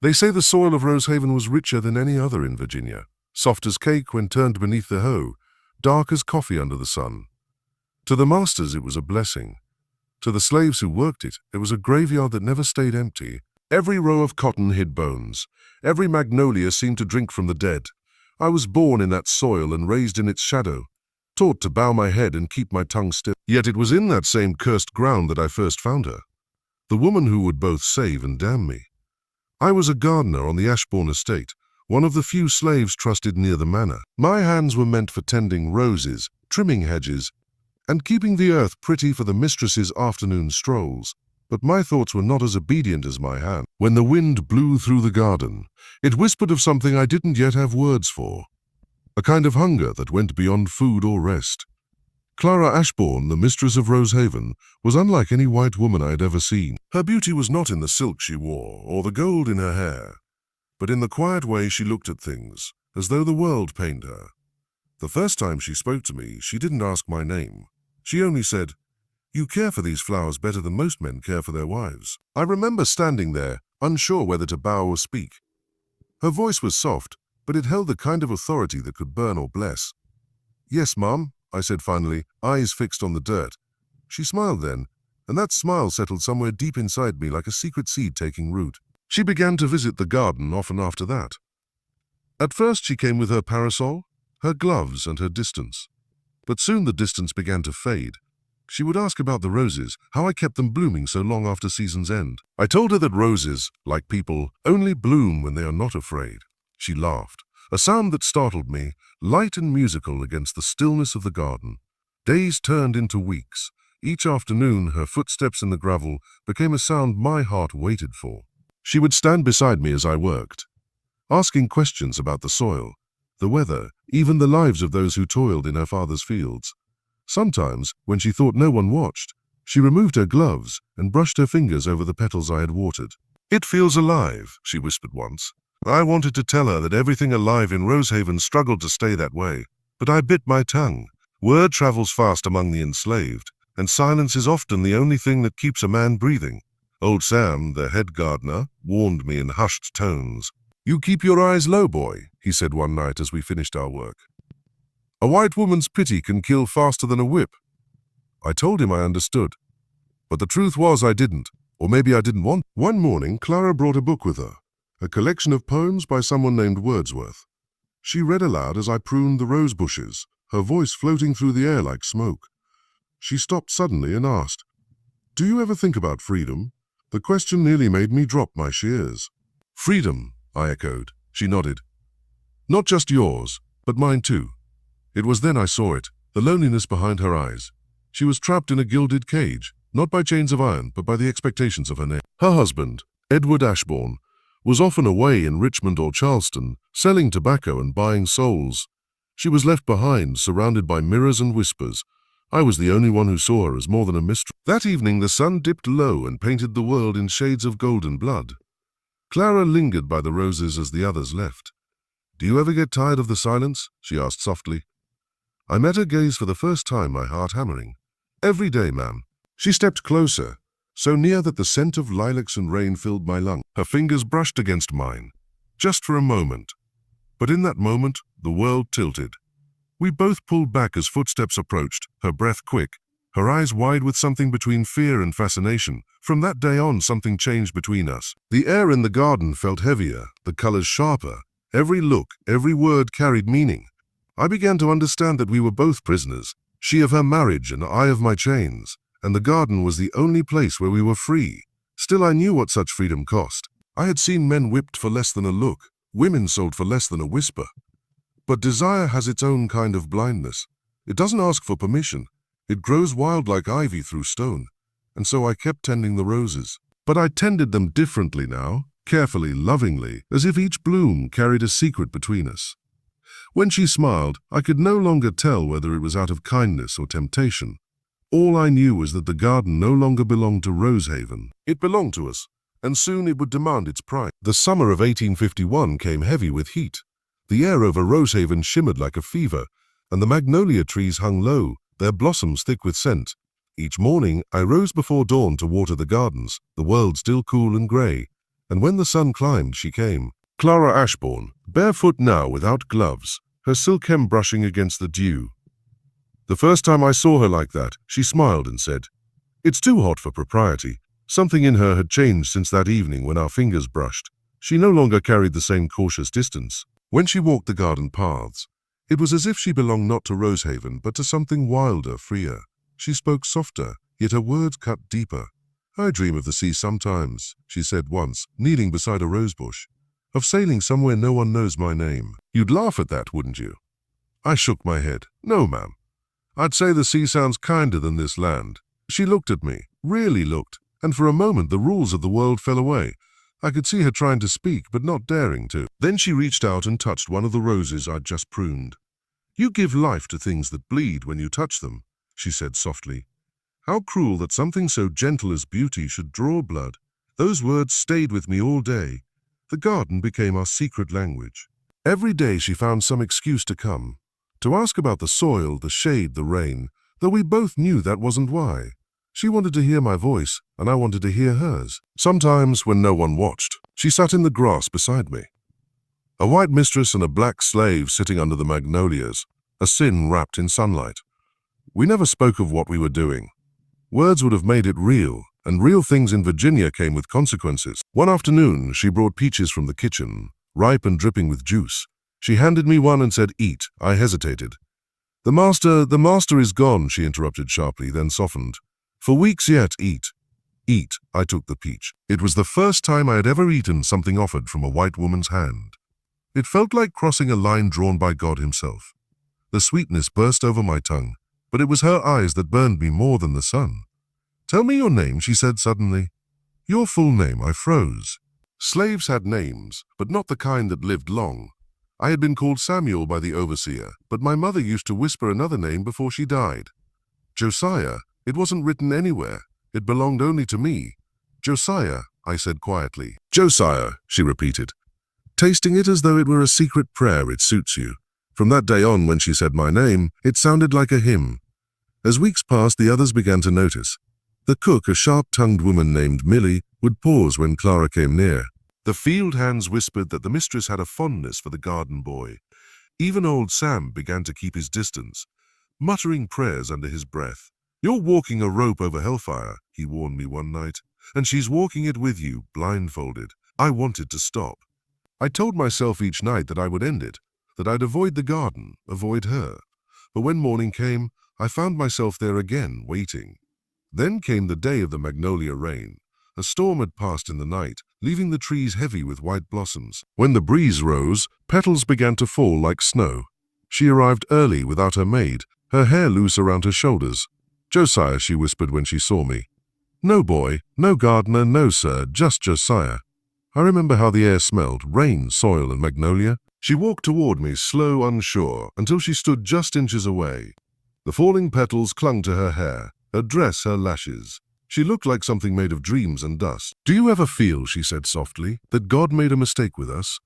They say the soil of Rosehaven was richer than any other in Virginia, soft as cake when turned beneath the hoe, dark as coffee under the sun. To the masters it was a blessing. To the slaves who worked it, it was a graveyard that never stayed empty. Every row of cotton hid bones. Every magnolia seemed to drink from the dead. I was born in that soil and raised in its shadow, taught to bow my head and keep my tongue still. Yet it was in that same cursed ground that I first found her, the woman who would both save and damn me. I was a gardener on the Ashbourne estate, one of the few slaves trusted near the manor. My hands were meant for tending roses, trimming hedges, and keeping the earth pretty for the mistress's afternoon strolls. But my thoughts were not as obedient as my hand. When the wind blew through the garden, it whispered of something I didn't yet have words for, a kind of hunger that went beyond food or rest. Clara Ashbourne, the mistress of Rosehaven, was unlike any white woman I had ever seen. Her beauty was not in the silk she wore or the gold in her hair, but in the quiet way she looked at things, as though the world pained her. The first time she spoke to me, she didn't ask my name. She only said, "You care for these flowers better than most men care for their wives." I remember standing there, unsure whether to bow or speak. Her voice was soft, but it held the kind of authority that could burn or bless. "Yes, Mom," I said finally, eyes fixed on the dirt. She smiled then, and that smile settled somewhere deep inside me like a secret seed taking root. She began to visit the garden often after that. At first she came with her parasol, her gloves and her distance. But soon the distance began to fade. She would ask about the roses, how I kept them blooming so long after season's end. I told her that roses, like people, only bloom when they are not afraid. She laughed, a sound that startled me, light and musical against the stillness of the garden. Days turned into weeks. Each afternoon, her footsteps in the gravel became a sound my heart waited for. She would stand beside me as I worked, asking questions about the soil, the weather, even the lives of those who toiled in her father's fields. Sometimes, when she thought no one watched, she removed her gloves and brushed her fingers over the petals I had watered. "It feels alive," she whispered once. I wanted to tell her that everything alive in Rosehaven struggled to stay that way, but I bit my tongue. Word travels fast among the enslaved, and silence is often the only thing that keeps a man breathing. Old Sam, the head gardener, warned me in hushed tones. "You keep your eyes low, boy," he said one night as we finished our work. "A white woman's pity can kill faster than a whip." I told him I understood, but the truth was I didn't, or maybe I didn't want. One morning, Clara brought a book with her, a collection of poems by someone named Wordsworth. She read aloud as I pruned the rose bushes, her voice floating through the air like smoke. She stopped suddenly and asked, "Do you ever think about freedom?" The question nearly made me drop my shears. "Freedom," I echoed. She nodded. "Not just yours, but mine too." It was then I saw it, the loneliness behind her eyes. She was trapped in a gilded cage, not by chains of iron, but by the expectations of her name. Her husband, Edward Ashbourne, was often away in Richmond or Charleston, selling tobacco and buying souls. She was left behind, surrounded by mirrors and whispers. I was the only one who saw her as more than a mistress. That evening the sun dipped low and painted the world in shades of golden blood. Clara lingered by the roses as the others left. "Do you ever get tired of the silence?" she asked softly. I met her gaze for the first time, my heart hammering. "Every day, ma'am." She stepped closer, so near that the scent of lilacs and rain filled my lungs. Her fingers brushed against mine, just for a moment. But in that moment, the world tilted. We both pulled back as footsteps approached, her breath quick, her eyes wide with something between fear and fascination. From that day on, something changed between us. The air in the garden felt heavier, the colors sharper. Every look, every word carried meaning. I began to understand that we were both prisoners, she of her marriage and I of my chains, and the garden was the only place where we were free. Still, I knew what such freedom cost. I had seen men whipped for less than a look, women sold for less than a whisper. But desire has its own kind of blindness. It doesn't ask for permission. It grows wild like ivy through stone. And so I kept tending the roses. But I tended them differently now, carefully, lovingly, as if each bloom carried a secret between us. When she smiled, I could no longer tell whether it was out of kindness or temptation. All I knew was that the garden no longer belonged to Rosehaven. It belonged to us, and soon it would demand its price. The summer of 1851 came heavy with heat. The air over Rosehaven shimmered like a fever, and the magnolia trees hung low, their blossoms thick with scent. Each morning, I rose before dawn to water the gardens, the world still cool and grey. And when the sun climbed, she came. Clara Ashbourne, barefoot now without gloves, her silk hem brushing against the dew. The first time I saw her like that, she smiled and said, "It's too hot for propriety." Something in her had changed since that evening when our fingers brushed. She no longer carried the same cautious distance. When she walked the garden paths, it was as if she belonged not to Rosehaven, but to something wilder, freer. She spoke softer, yet her words cut deeper. "I dream of the sea sometimes," she said once, kneeling beside a rosebush. "Of sailing somewhere no one knows my name." "You'd laugh at that, wouldn't you?" I shook my head. "No, ma'am. I'd say the sea sounds kinder than this land." She looked at me, really looked, and for a moment the rules of the world fell away. I could see her trying to speak, but not daring to. Then she reached out and touched one of the roses I'd just pruned. "You give life to things that bleed when you touch them," she said softly. "How cruel that something so gentle as beauty should draw blood." Those words stayed with me all day. The garden became our secret language. Every day she found some excuse to come, to ask about the soil, the shade, the rain, though we both knew that wasn't why. She wanted to hear my voice, and I wanted to hear hers. Sometimes, when no one watched, she sat in the grass beside me. A white mistress and a black slave sitting under the magnolias, a sin wrapped in sunlight. We never spoke of what we were doing. Words would have made it real, and real things in Virginia came with consequences. One afternoon, she brought peaches from the kitchen, ripe and dripping with juice. She handed me one and said, "Eat." I hesitated. The master is gone," she interrupted sharply, then softened. "For weeks yet, eat." "Eat." I took the peach. It was the first time I had ever eaten something offered from a white woman's hand. It felt like crossing a line drawn by God himself. The sweetness burst over my tongue, but it was her eyes that burned me more than the sun. "Tell me your name," she said suddenly. "Your full name." I froze. Slaves had names, but not the kind that lived long. I had been called Samuel by the overseer, but my mother used to whisper another name before she died. Josiah. It wasn't written anywhere. It belonged only to me. "Josiah," I said quietly. "Josiah," she repeated, tasting it as though it were a secret prayer. "It suits you." From that day on, when she said my name, it sounded like a hymn. As weeks passed, the others began to notice. The cook, a sharp-tongued woman named Millie, would pause when Clara came near. The field hands whispered that the mistress had a fondness for the garden boy. Even old Sam began to keep his distance, muttering prayers under his breath. "You're walking a rope over hellfire," he warned me one night, "and she's walking it with you, blindfolded." I wanted to stop. I told myself each night that I would end it, that I'd avoid the garden, avoid her. But when morning came, I found myself there again, waiting. Then came the day of the magnolia rain. A storm had passed in the night, leaving the trees heavy with white blossoms. When the breeze rose, petals began to fall like snow. She arrived early without her maid, her hair loose around her shoulders. "Josiah," she whispered when she saw me. "No boy, no gardener, no sir, just Josiah." I remember how the air smelled, rain, soil, and magnolia. She walked toward me, slow, unsure, until she stood just inches away. The falling petals clung to her hair, her dress, her lashes. She looked like something made of dreams and dust. "Do you ever feel," she said softly, "that God made a mistake with us?"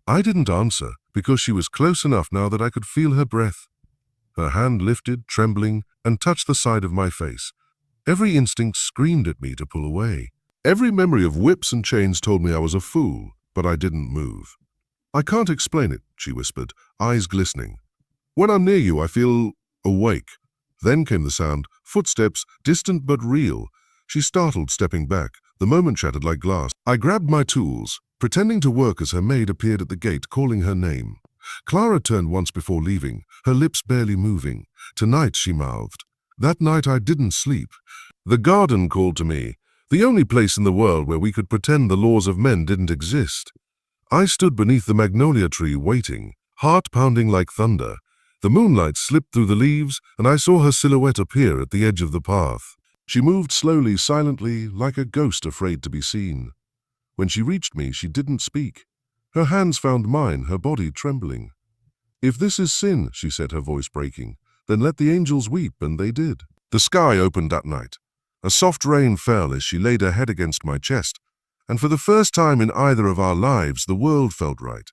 I didn't answer, because she was close enough now that I could feel her breath. Her hand lifted, trembling, and touched the side of my face. Every instinct screamed at me to pull away. Every memory of whips and chains told me I was a fool, but I didn't move. "I can't explain it," she whispered, eyes glistening. "When I'm near you, I feel awake." Then came the sound, footsteps, distant but real. She startled, stepping back. The moment shattered like glass. I grabbed my tools. Pretending to work as her maid appeared at the gate, calling her name. Clara turned once before leaving, her lips barely moving. "Tonight," she mouthed. That night I didn't sleep. The garden called to me, the only place in the world where we could pretend the laws of men didn't exist. I stood beneath the magnolia tree waiting, heart pounding like thunder. The moonlight slipped through the leaves, and I saw her silhouette appear at the edge of the path. She moved slowly, silently, like a ghost afraid to be seen. When she reached me, she didn't speak. Her hands found mine, her body trembling. "If this is sin," she said, her voice breaking, "then let the angels weep," and they did. The sky opened that night. A soft rain fell as she laid her head against my chest, and for the first time in either of our lives, the world felt right.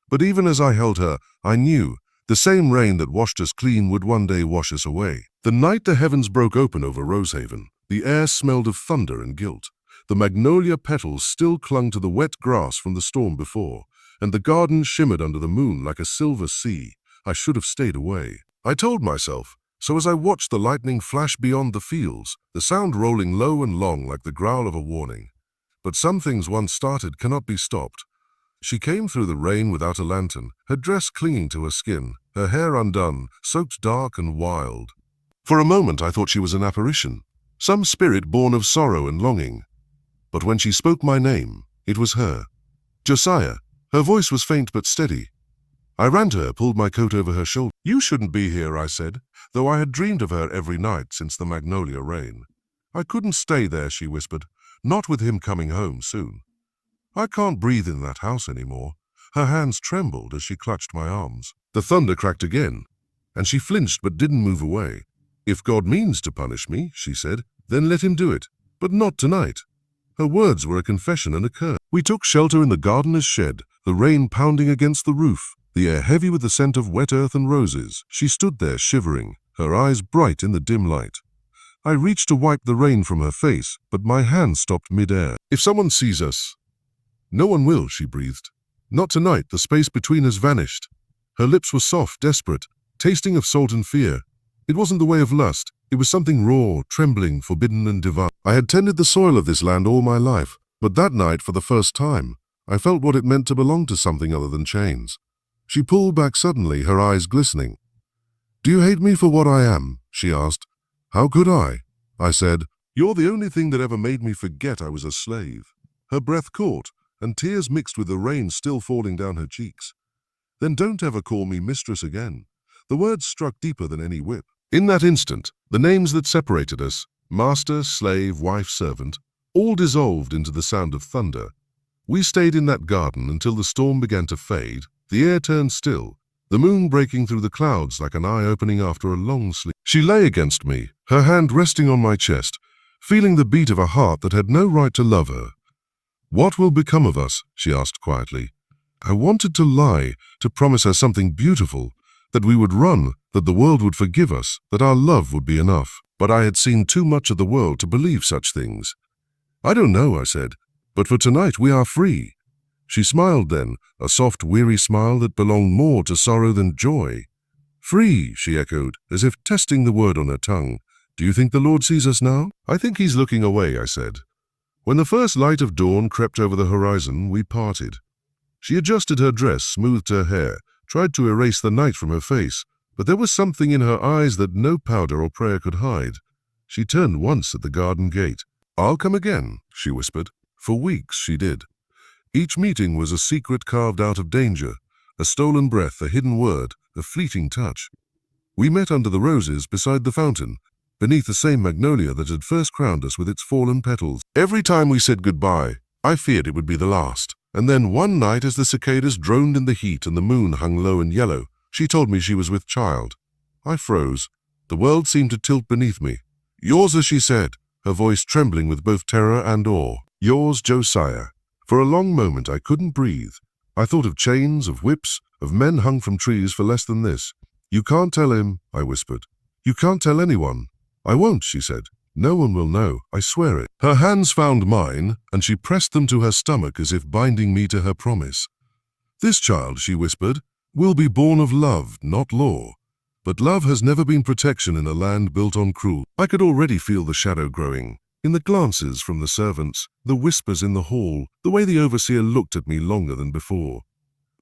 But even as I held her, I knew the same rain that washed us clean would one day wash us away. The night the heavens broke open over Rosehaven, the air smelled of thunder and guilt. The magnolia petals still clung to the wet grass from the storm before, and the garden shimmered under the moon like a silver sea. I should have stayed away, I told myself. So as I watched the lightning flash beyond the fields, the sound rolling low and long like the growl of a warning. But some things once started cannot be stopped. She came through the rain without a lantern, her dress clinging to her skin, her hair undone, soaked dark and wild. For a moment I thought she was an apparition, some spirit born of sorrow and longing. But when she spoke my name, it was her. Josiah. Her voice was faint but steady. I ran to her, pulled my coat over her shoulder. "You shouldn't be here," I said, though I had dreamed of her every night since the magnolia rain. "I couldn't stay there," she whispered, "not with him coming home soon. I can't breathe in that house anymore." Her hands trembled as she clutched my arms. The thunder cracked again, and she flinched but didn't move away. "If God means to punish me," she said, "then let him do it, but not tonight." Her words were a confession and a curse. We took shelter in the gardener's shed, the rain pounding against the roof, the air heavy with the scent of wet earth and roses. She stood there shivering, her eyes bright in the dim light. I reached to wipe the rain from her face, but my hand stopped mid-air. "If someone sees us—" "No one will," she breathed. "Not tonight." The space between us vanished. Her lips were soft, desperate, tasting of salt and fear. It wasn't the way of lust. It was something raw, trembling, forbidden and divine. I had tended the soil of this land all my life, but that night, for the first time, I felt what it meant to belong to something other than chains. She pulled back suddenly, her eyes glistening. "Do you hate me for what I am?" she asked. "How could I?" I said. "You're the only thing that ever made me forget I was a slave." Her breath caught, and tears mixed with the rain still falling down her cheeks. "Then don't ever call me mistress again." The words struck deeper than any whip. In that instant, the names that separated us, master, slave, wife, servant, all dissolved into the sound of thunder. We stayed in that garden until the storm began to fade, the air turned still, the moon breaking through the clouds like an eye opening after a long sleep. She lay against me, her hand resting on my chest, feeling the beat of a heart that had no right to love her. "What will become of us?" she asked quietly. I wanted to lie, to promise her something beautiful, that we would run, that the world would forgive us, that our love would be enough. But I had seen too much of the world to believe such things. "I don't know," I said, "but for tonight we are free." She smiled then, a soft, weary smile that belonged more to sorrow than joy. "Free," she echoed, as if testing the word on her tongue. "Do you think the Lord sees us now?" "I think he's looking away," I said. When the first light of dawn crept over the horizon, we parted. She adjusted her dress, smoothed her hair, tried to erase the night from her face, but there was something in her eyes that no powder or prayer could hide. She turned once at the garden gate. "I'll come again," she whispered. For weeks she did. Each meeting was a secret carved out of danger, a stolen breath, a hidden word, a fleeting touch. We met under the roses beside the fountain, beneath the same magnolia that had first crowned us with its fallen petals. Every time we said goodbye, I feared it would be the last. And then one night, as the cicadas droned in the heat and the moon hung low and yellow, she told me she was with child. I froze. The world seemed to tilt beneath me. "Yours," as she said, her voice trembling with both terror and awe. "Yours, Josiah." For a long moment I couldn't breathe. I thought of chains, of whips, of men hung from trees for less than this. "You can't tell him," I whispered. "You can't tell anyone." "I won't," she said. "No one will know, I swear it." Her hands found mine, and she pressed them to her stomach as if binding me to her promise. "This child," she whispered, "will be born of love, not law. But love has never been protection in a land built on cruelty." I could already feel the shadow growing, in the glances from the servants, the whispers in the hall, the way the overseer looked at me longer than before.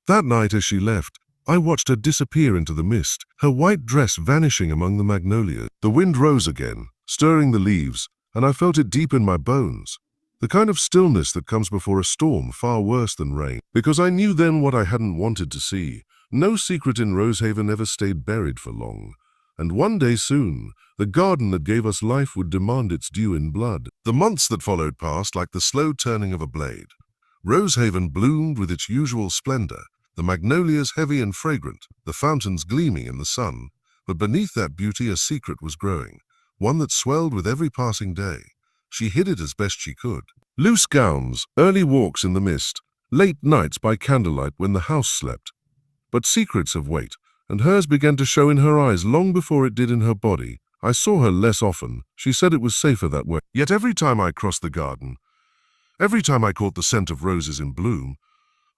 That night as she left, I watched her disappear into the mist, her white dress vanishing among the magnolias. The wind rose again, stirring the leaves, and I felt it deep in my bones. The kind of stillness that comes before a storm, far worse than rain. Because I knew then what I hadn't wanted to see. No secret in Rosehaven ever stayed buried for long. And one day soon, the garden that gave us life would demand its due in blood. The months that followed passed like the slow turning of a blade. Rosehaven bloomed with its usual splendor, the magnolias heavy and fragrant, the fountains gleaming in the sun. But beneath that beauty a secret was growing, one that swelled with every passing day. She hid it as best she could. Loose gowns, early walks in the mist, late nights by candlelight when the house slept. But secrets have weight, and hers began to show in her eyes long before it did in her body. I saw her less often. She said it was safer that way. Yet every time I crossed the garden, Every time I caught the scent of roses in bloom,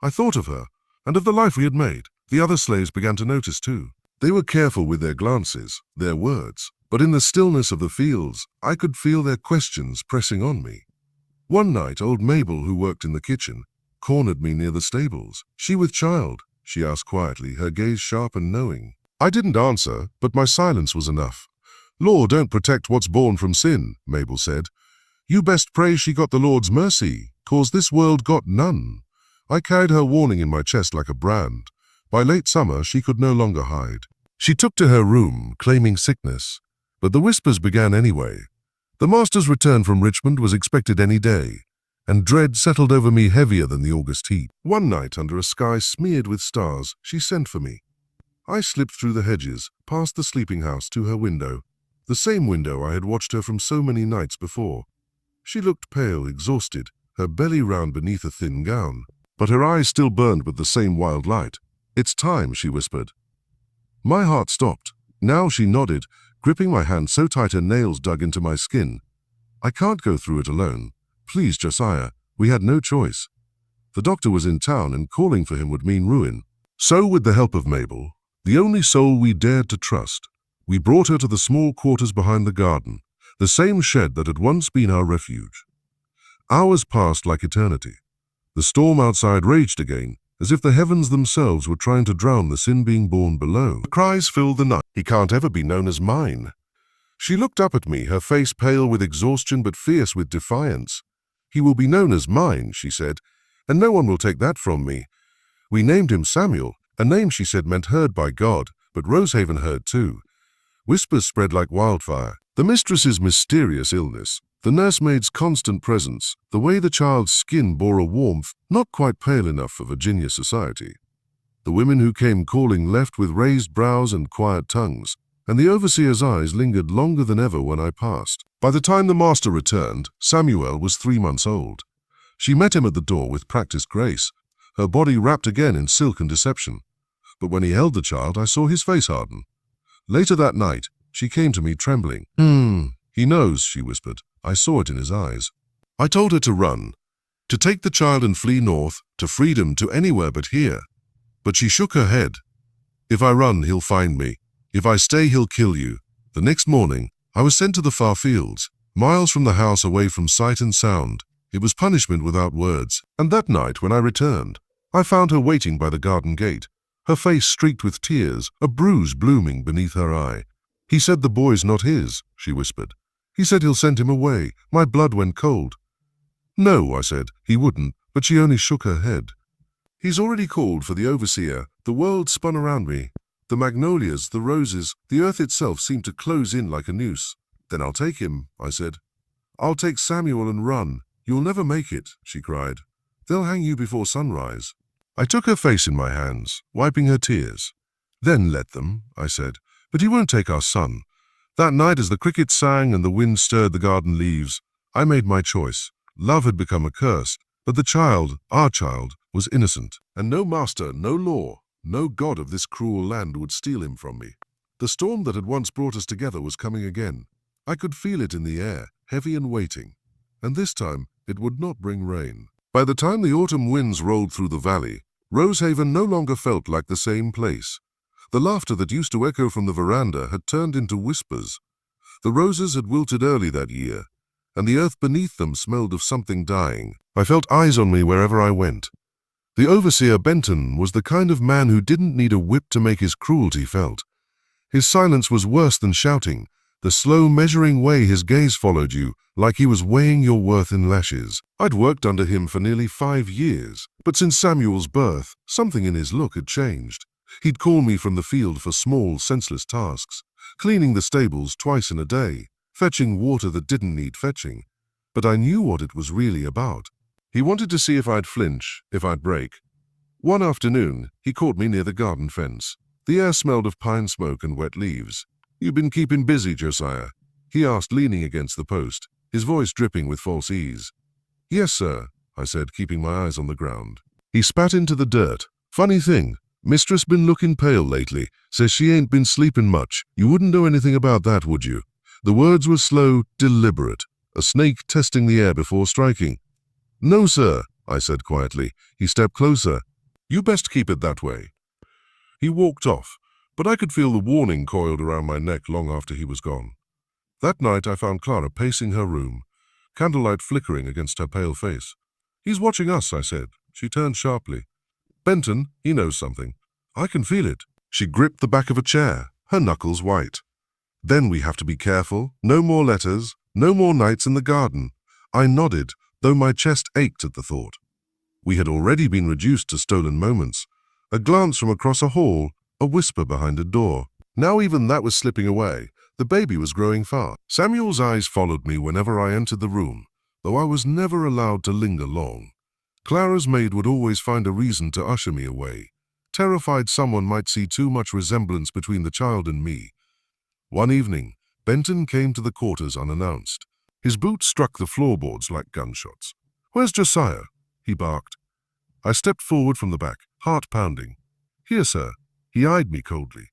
I thought of her and of the life we had made. The other slaves began to notice too. They were careful with their glances, their words, but in the stillness of the fields, I could feel their questions pressing on me. One night, old Mabel, who worked in the kitchen, cornered me near the stables. "She with child?" she asked quietly, her gaze sharp and knowing. I didn't answer, but my silence was enough. "Law don't protect what's born from sin," Mabel said. "You best pray she got the Lord's mercy, 'cause this world got none." I carried her warning in my chest like a brand. By late summer, she could no longer hide. She took to her room, claiming sickness. But the whispers began anyway. The master's return from Richmond was expected any day, and dread settled over me heavier than the August heat. One night, under a sky smeared with stars, she sent for me. I slipped through the hedges, past the sleeping house to her window, the same window I had watched her from so many nights before. She looked pale, exhausted, her belly round beneath a thin gown, but her eyes still burned with the same wild light. "It's time," she whispered. My heart stopped. Now she nodded, gripping my hand so tight her nails dug into my skin. "I can't go through it alone. Please, Josiah, we had no choice." The doctor was in town, and calling for him would mean ruin. So, with the help of Mabel, the only soul we dared to trust, we brought her to the small quarters behind the garden, the same shed that had once been our refuge. Hours passed like eternity. The storm outside raged again, as if the heavens themselves were trying to drown the sin being born below. The cries filled the night. "He can't ever be known as mine." She looked up at me, her face pale with exhaustion but fierce with defiance. "He will be known as mine," she said, "and no one will take that from me." We named him Samuel, a name she said meant heard by God, but Rosehaven heard too. Whispers spread like wildfire. The mistress's mysterious illness, the nursemaid's constant presence, the way the child's skin bore a warmth not quite pale enough for Virginia society. The women who came calling left with raised brows and quiet tongues, and the overseer's eyes lingered longer than ever when I passed. By the time the master returned, Samuel was 3 months old. She met him at the door with practiced grace, her body wrapped again in silk and deception. But when he held the child, I saw his face harden. Later that night, she came to me trembling. He knows," she whispered. I saw it in his eyes. I told her to run, to take the child and flee north, to freedom, to anywhere but here. But she shook her head. "If I run, he'll find me. If I stay, he'll kill you." The next morning, I was sent to the far fields, miles from the house, away from sight and sound. It was punishment without words. And that night, when I returned, I found her waiting by the garden gate, her face streaked with tears, a bruise blooming beneath her eye. "He said the boy's not his," she whispered. "He said he'll send him away." My blood went cold. "No," I said, "he wouldn't," but she only shook her head. "He's already called for the overseer." The world spun around me. The magnolias, the roses, the earth itself seemed to close in like a noose. "Then I'll take him," I said. "I'll take Samuel and run." "You'll never make it," she cried. "They'll hang you before sunrise." I took her face in my hands, wiping her tears. "Then let them," I said. "But he won't take our son." That night, as the crickets sang and the wind stirred the garden leaves, I made my choice. Love had become a curse, but the child, our child, was innocent. And no master, no law, no god of this cruel land would steal him from me. The storm that had once brought us together was coming again. I could feel it in the air, heavy and waiting. And this time, it would not bring rain. By the time the autumn winds rolled through the valley, Rosehaven no longer felt like the same place. The laughter that used to echo from the veranda had turned into whispers. The roses had wilted early that year, and the earth beneath them smelled of something dying. I felt eyes on me wherever I went. The overseer Benton was the kind of man who didn't need a whip to make his cruelty felt. His silence was worse than shouting, the slow measuring way his gaze followed you, like he was weighing your worth in lashes. I'd worked under him for nearly 5 years, but since Samuel's birth, something in his look had changed. He'd call me from the field for small, senseless tasks, cleaning the stables twice in a day, fetching water that didn't need fetching. But I knew what it was really about. He wanted to see if I'd flinch, if I'd break. One afternoon, he caught me near the garden fence. The air smelled of pine smoke and wet leaves. "You been keeping busy, Josiah?" he asked, leaning against the post, his voice dripping with false ease. "Yes, sir," I said, keeping my eyes on the ground. He spat into the dirt. "Funny thing, mistress been looking pale lately. Says she ain't been sleeping much. You wouldn't know anything about that, would you?" The words were slow, deliberate, a snake testing the air before striking. "No, sir," I said quietly. He stepped closer. "You best keep it that way." He walked off, but I could feel the warning coiled around my neck long after he was gone. That night I found Clara pacing her room, candlelight flickering against her pale face. "He's watching us," I said. She turned sharply. "Benton, he knows something. I can feel it." She gripped the back of a chair, her knuckles white. "Then we have to be careful. No more letters, no more nights in the garden." I nodded, though my chest ached at the thought. We had already been reduced to stolen moments. A glance from across a hall, a whisper behind a door. Now even that was slipping away. The baby was growing fast. Samuel's eyes followed me whenever I entered the room, though I was never allowed to linger long. Clara's maid would always find a reason to usher me away, terrified someone might see too much resemblance between the child and me. One evening, Benton came to the quarters unannounced. His boots struck the floorboards like gunshots. "Where's Josiah?" he barked. I stepped forward from the back, heart pounding. "Here, sir." He eyed me coldly.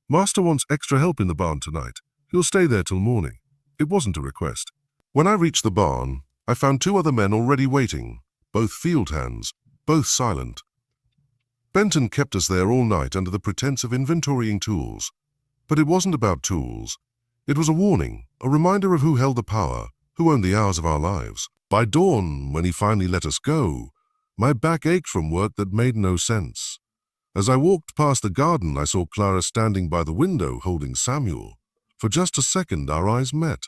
"Master wants extra help in the barn tonight. He'll stay there till morning." It wasn't a request. When I reached the barn, I found two other men already waiting, both field hands, both silent. Benton kept us there all night under the pretense of inventorying tools. But it wasn't about tools. It was a warning, a reminder of who held the power, who owned the hours of our lives. By dawn, when he finally let us go, my back ached from work that made no sense. As I walked past the garden, I saw Clara standing by the window holding Samuel. For just a second, our eyes met.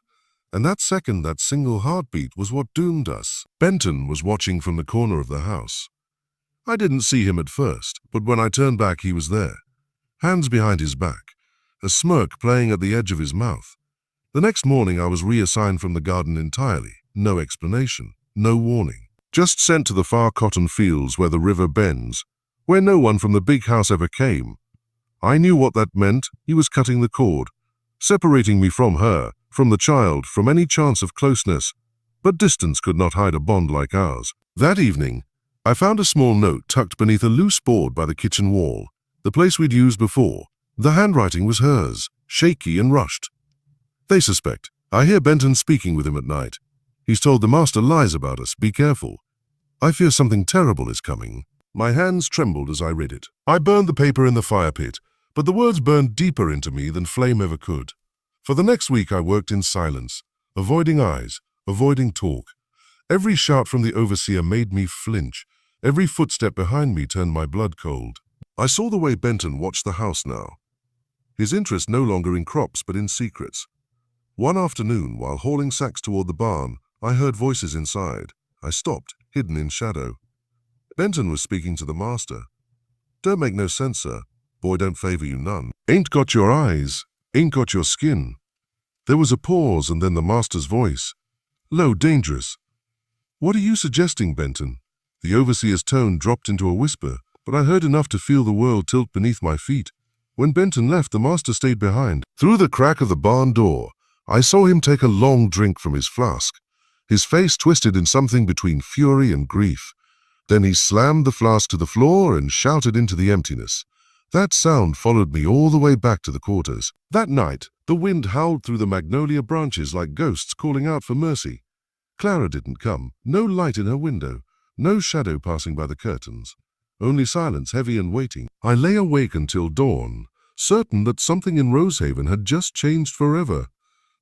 And that second, that single heartbeat, was what doomed us. Benton was watching from the corner of the house. I didn't see him at first, but when I turned back, he was there, hands behind his back, a smirk playing at the edge of his mouth. The next morning, I was reassigned from the garden entirely. No explanation, no warning. Just sent to the far cotton fields where the river bends, where no one from the big house ever came. I knew what that meant. He was cutting the cord, separating me from her, from the child, from any chance of closeness. But distance could not hide a bond like ours. That evening, I found a small note tucked beneath a loose board by the kitchen wall, the place we'd used before. The handwriting was hers, shaky and rushed. "They suspect. I hear Benton speaking with him at night. He's told the master lies about us. Be careful. I fear something terrible is coming." My hands trembled as I read it. I burned the paper in the fire pit, but the words burned deeper into me than flame ever could. For the next week I worked in silence, avoiding eyes, avoiding talk. Every shout from the overseer made me flinch. Every footstep behind me turned my blood cold. I saw the way Benton watched the house now. His interest no longer in crops but in secrets. One afternoon, while hauling sacks toward the barn, I heard voices inside. I stopped, hidden in shadow. Benton was speaking to the master. "Don't make no sense, sir. Boy don't favor you none. Ain't got your eyes, ain't got your skin." There was a pause and then the master's voice. "Low, dangerous." "What are you suggesting, Benton?" The overseer's tone dropped into a whisper, but I heard enough to feel the world tilt beneath my feet. When Benton left, the master stayed behind. Through the crack of the barn door, I saw him take a long drink from his flask, his face twisted in something between fury and grief. Then he slammed the flask to the floor and shouted into the emptiness. That sound followed me all the way back to the quarters. That night, the wind howled through the magnolia branches like ghosts calling out for mercy. Clara didn't come. No light in her window, no shadow passing by the curtains. Only silence, heavy and waiting. I lay awake until dawn, certain that something in Rosehaven had just changed forever,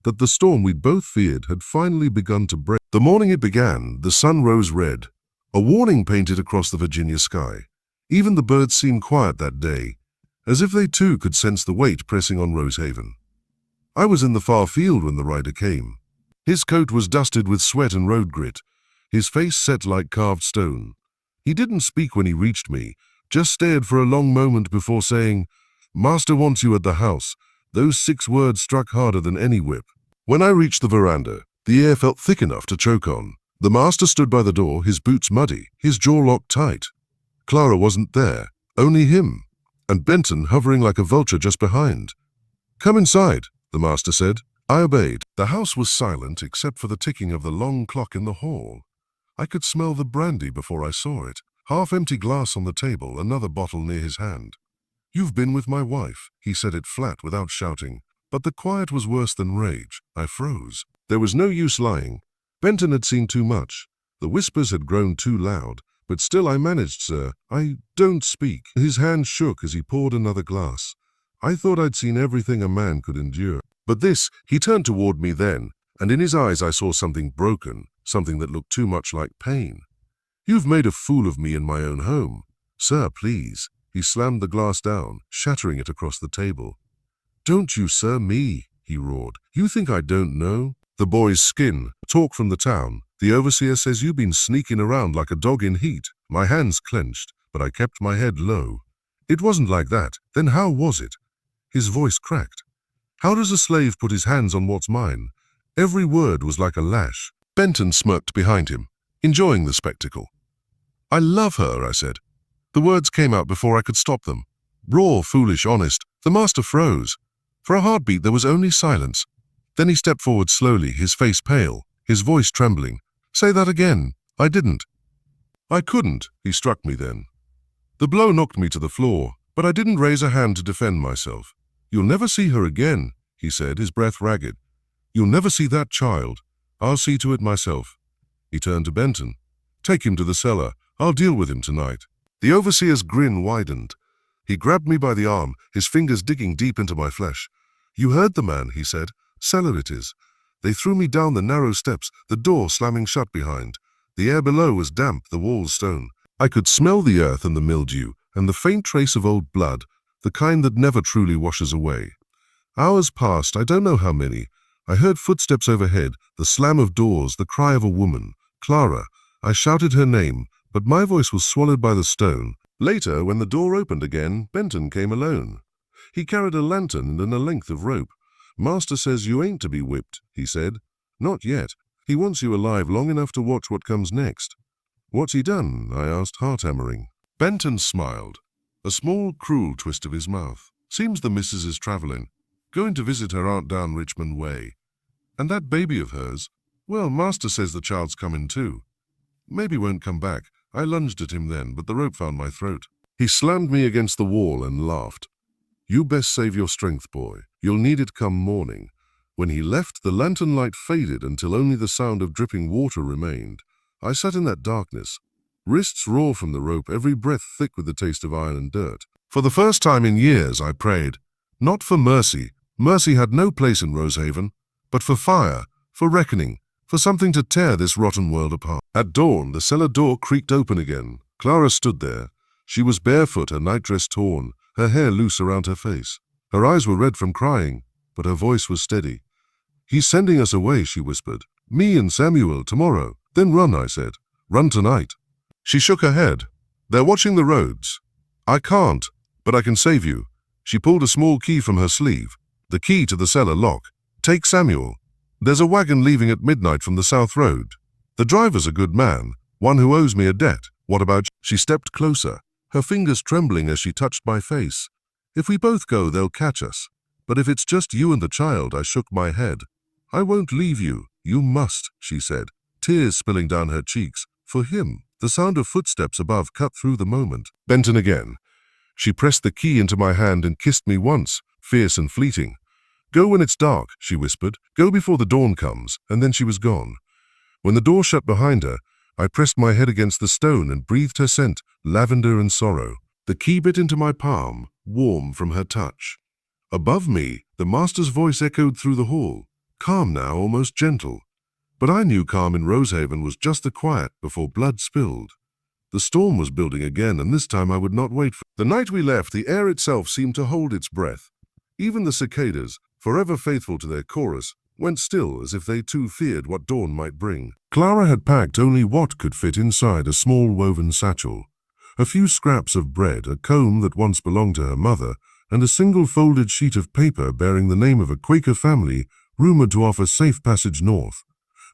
that the storm we'd both feared had finally begun to break. The morning it began, the sun rose red, a warning painted across the Virginia sky. Even the birds seemed quiet that day, as if they too could sense the weight pressing on Rosehaven. I was in the far field when the rider came. His coat was dusted with sweat and road grit, his face set like carved stone. He didn't speak when he reached me, just stared for a long moment before saying, "Master wants you at the house." Those 6 words struck harder than any whip. When I reached the veranda, the air felt thick enough to choke on. The master stood by the door, his boots muddy, his jaw locked tight. Clara wasn't there, only him, and Benton hovering like a vulture just behind. "Come inside," the master said. I obeyed. The house was silent except for the ticking of the long clock in the hall. I could smell the brandy before I saw it. Half-empty glass on the table, another bottle near his hand. "You've been with my wife," he said it flat without shouting. But the quiet was worse than rage. I froze. There was no use lying. Benton had seen too much. The whispers had grown too loud, but still I managed, "Sir, I don't speak." His hand shook as he poured another glass. I thought I'd seen everything a man could endure. But this, he turned toward me then, and in his eyes I saw something broken, something that looked too much like pain. "You've made a fool of me in my own home. Sir, please." He slammed the glass down, shattering it across the table. "Don't you, sir, me," he roared. "You think I don't know? The boy's skin, talk from the town. The overseer says you've been sneaking around like a dog in heat." My hands clenched, but I kept my head low. "It wasn't like that. Then how was it?" His voice cracked. "How does a slave put his hands on what's mine?" Every word was like a lash. Benton smirked behind him, enjoying the spectacle. "I love her," I said. The words came out before I could stop them. Raw, foolish, honest. The master froze. For a heartbeat there was only silence. Then he stepped forward slowly, his face pale, his voice trembling. "Say that again." "I didn't." "I couldn't," he struck me then. The blow knocked me to the floor, but I didn't raise a hand to defend myself. "You'll never see her again," he said, his breath ragged. "You'll never see that child. I'll see to it myself." He turned to Benton. "Take him to the cellar. I'll deal with him tonight." The overseer's grin widened. He grabbed me by the arm, his fingers digging deep into my flesh. "You heard the man," he said. "Cellar it is." They threw me down the narrow steps, the door slamming shut behind. The air below was damp, the walls stone. I could smell the earth and the mildew, and the faint trace of old blood, the kind that never truly washes away. Hours passed, I don't know how many. I heard footsteps overhead, the slam of doors, the cry of a woman. "Clara." I shouted her name, but my voice was swallowed by the stone. Later, when the door opened again, Benton came alone. He carried a lantern and a length of rope. "Master says you ain't to be whipped," he said. "Not yet. He wants you alive long enough to watch what comes next." "What's he done?" I asked, heart-hammering. Benton smiled, a small, cruel twist of his mouth. "Seems the missus is traveling. Going to visit her aunt down Richmond way. And that baby of hers, well, master says the child's coming too. Maybe won't come back." I lunged at him then, but the rope found my throat. He slammed me against the wall and laughed. "You best save your strength, boy. You'll need it come morning." When he left, the lantern light faded until only the sound of dripping water remained. I sat in that darkness, wrists raw from the rope, every breath thick with the taste of iron and dirt. For the first time in years, I prayed. Not for mercy. Mercy had no place in Rosehaven, but for fire, for reckoning, for something to tear this rotten world apart. At dawn, the cellar door creaked open again. Clara stood there. She was barefoot, her nightdress torn, her hair loose around her face. Her eyes were red from crying, but her voice was steady. "He's sending us away," she whispered. "Me and Samuel, tomorrow." "Then run," I said. "Run tonight." She shook her head. "They're watching the roads." "I can't, but I can save you." She pulled a small key from her sleeve, the key to the cellar lock. "Take Samuel. There's a wagon leaving at midnight from the south road. The driver's a good man, one who owes me a debt. What about you?" She stepped closer, her fingers trembling as she touched my face. "If we both go, they'll catch us. But if it's just you and the child," I shook my head. "I won't leave you. You must," she said, tears spilling down her cheeks. "For him." The sound of footsteps above cut through the moment. Benton again. She pressed the key into my hand and kissed me once, fierce and fleeting. "Go when it's dark," she whispered. "Go before the dawn comes," and then she was gone. When the door shut behind her, I pressed my head against the stone and breathed her scent, lavender and sorrow. The key bit into my palm, warm from her touch. Above me, the master's voice echoed through the hall, calm now, almost gentle. But I knew calm in Rosehaven was just the quiet before blood spilled. The storm was building again, and this time I would not wait for. The night we left, the air itself seemed to hold its breath. Even the cicadas, forever faithful to their chorus, went still as if they too feared what dawn might bring. Clara had packed only what could fit inside a small woven satchel. A few scraps of bread, a comb that once belonged to her mother, and a single folded sheet of paper bearing the name of a Quaker family rumored to offer safe passage north.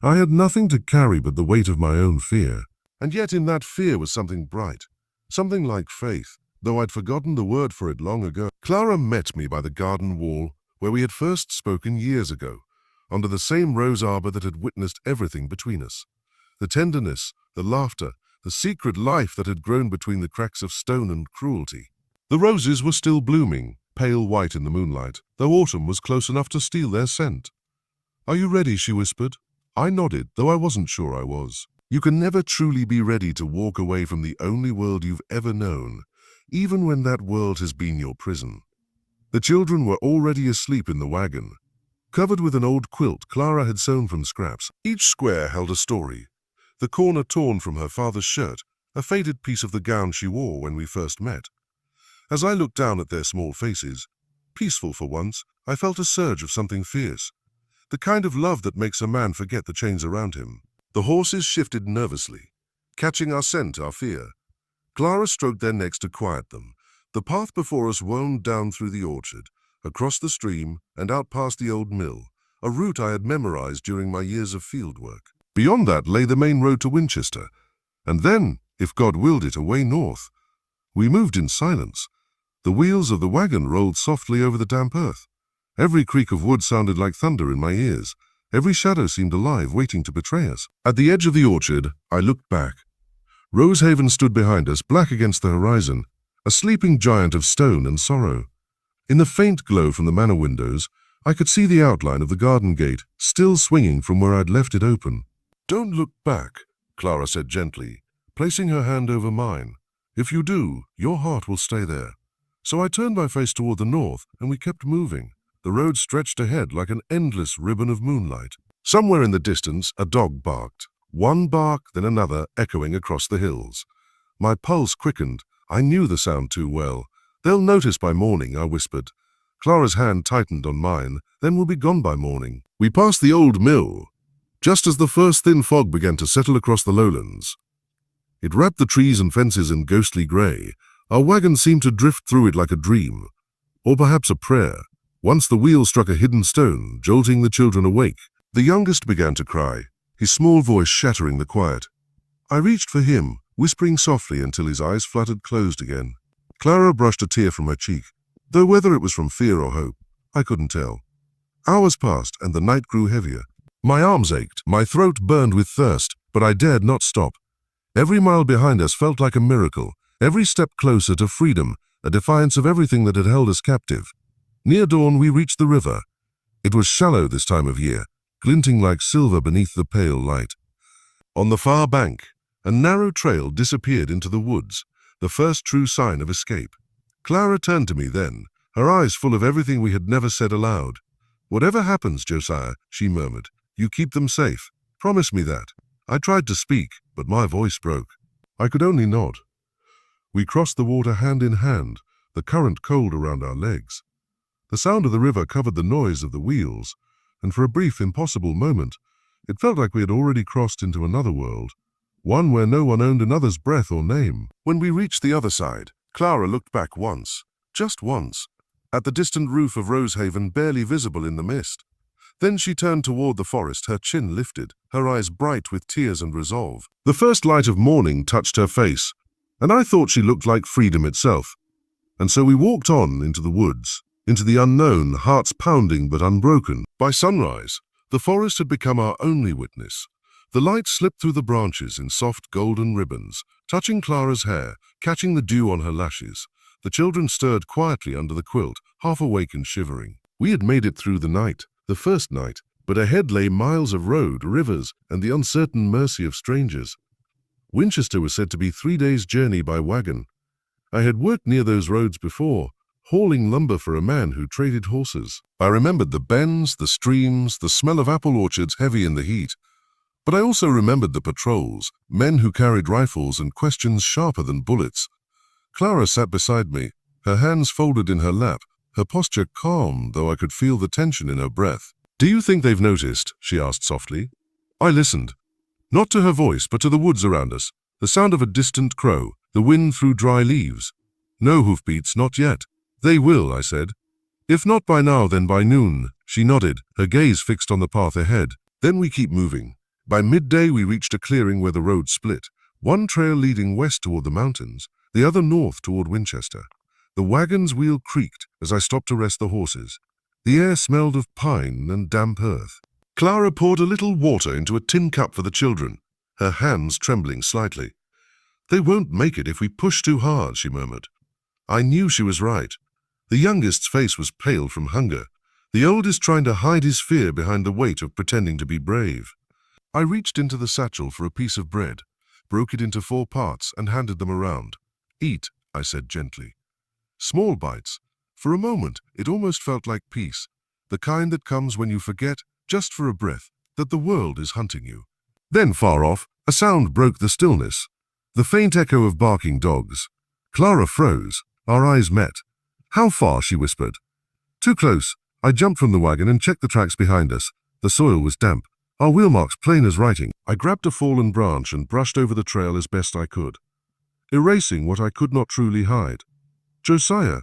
I had nothing to carry but the weight of my own fear. And yet in that fear was something bright, something like faith, though I'd forgotten the word for it long ago. Clara met me by the garden wall, where we had first spoken years ago, under the same rose arbor that had witnessed everything between us. The tenderness, the laughter, the secret life that had grown between the cracks of stone and cruelty. The roses were still blooming, pale white in the moonlight, though autumn was close enough to steal their scent. "Are you ready?" she whispered. I nodded, though I wasn't sure I was. You can never truly be ready to walk away from the only world you've ever known, even when that world has been your prison. The children were already asleep in the wagon, covered with an old quilt Clara had sewn from scraps. Each square held a story. The corner torn from her father's shirt, a faded piece of the gown she wore when we first met. As I looked down at their small faces, peaceful for once, I felt a surge of something fierce. The kind of love that makes a man forget the chains around him. The horses shifted nervously, catching our scent, our fear. Clara stroked their necks to quiet them. The path before us wound down through the orchard, across the stream, and out past the old mill, a route I had memorized during my years of field work. Beyond that lay the main road to Winchester, and then, if God willed it, away north. We moved in silence. The wheels of the wagon rolled softly over the damp earth. Every creak of wood sounded like thunder in my ears. Every shadow seemed alive, waiting to betray us. At the edge of the orchard, I looked back. Rosehaven stood behind us, black against the horizon, a sleeping giant of stone and sorrow. In the faint glow from the manor windows, I could see the outline of the garden gate, still swinging from where I'd left it open. "Don't look back," Clara said gently, placing her hand over mine. "If you do, your heart will stay there." So I turned my face toward the north, and we kept moving. The road stretched ahead like an endless ribbon of moonlight. Somewhere in the distance, a dog barked. One bark, then another, echoing across the hills. My pulse quickened. I knew the sound too well. "They'll notice by morning," I whispered. Clara's hand tightened on mine. "Then we'll be gone by morning." We passed the old mill, just as the first thin fog began to settle across the lowlands. It wrapped the trees and fences in ghostly grey. Our wagon seemed to drift through it like a dream, or perhaps a prayer. Once the wheel struck a hidden stone, jolting the children awake. The youngest began to cry, his small voice shattering the quiet. I reached for him, whispering softly until his eyes fluttered closed again. Clara brushed a tear from her cheek, though whether it was from fear or hope, I couldn't tell. Hours passed, and the night grew heavier. My arms ached, my throat burned with thirst, but I dared not stop. Every mile behind us felt like a miracle, every step closer to freedom, a defiance of everything that had held us captive. Near dawn, we reached the river. It was shallow this time of year, glinting like silver beneath the pale light. On the far bank, a narrow trail disappeared into the woods, the first true sign of escape. Clara turned to me then, her eyes full of everything we had never said aloud. "Whatever happens, Josiah," she murmured, "you keep them safe. Promise me that." I tried to speak, but my voice broke. I could only nod. We crossed the water hand in hand, the current cold around our legs. The sound of the river covered the noise of the wheels, and for a brief, impossible moment, it felt like we had already crossed into another world, one where no one owned another's breath or name. When we reached the other side, Clara looked back once, just once, at the distant roof of Rosehaven barely visible in the mist. Then she turned toward the forest, her chin lifted, her eyes bright with tears and resolve. The first light of morning touched her face, and I thought she looked like freedom itself. And so we walked on into the woods, into the unknown, hearts pounding but unbroken. By sunrise, the forest had become our only witness. The light slipped through the branches in soft golden ribbons, touching Clara's hair, catching the dew on her lashes. The children stirred quietly under the quilt, half awake and shivering. We had made it through the night, the first night, but ahead lay miles of road, rivers, and the uncertain mercy of strangers. Winchester was said to be 3 days' journey by wagon. I had worked near those roads before, hauling lumber for a man who traded horses. I remembered the bends, the streams, the smell of apple orchards heavy in the heat. But I also remembered the patrols, men who carried rifles and questions sharper than bullets. Clara sat beside me, her hands folded in her lap, her posture calm, though I could feel the tension in her breath. "Do you think they've noticed?" she asked softly. I listened, not to her voice, but to the woods around us, the sound of a distant crow, the wind through dry leaves. "No hoofbeats, not yet." "They will," I said. "If not by now, then by noon." She nodded, her gaze fixed on the path ahead. Then we keep moving. By midday, we reached a clearing where the road split, one trail leading west toward the mountains, the other north toward Winchester. The wagon's wheel creaked as I stopped to rest the horses. The air smelled of pine and damp earth. Clara poured a little water into a tin cup for the children, her hands trembling slightly. "They won't make it if we push too hard," she murmured. I knew she was right. The youngest's face was pale from hunger, the oldest trying to hide his fear behind the weight of pretending to be brave. I reached into the satchel for a piece of bread, broke it into 4 parts and handed them around. Eat, I said gently. Small bites. For a moment, it almost felt like peace, the kind that comes when you forget, just for a breath, that the world is hunting you. Then far off, a sound broke the stillness. The faint echo of barking dogs. Clara froze. Our eyes met. How far? She whispered. Too close. I jumped from the wagon and checked the tracks behind us. The soil was damp, our wheel marks plain as writing. I grabbed a fallen branch and brushed over the trail as best I could, erasing what I could not truly hide. Josiah,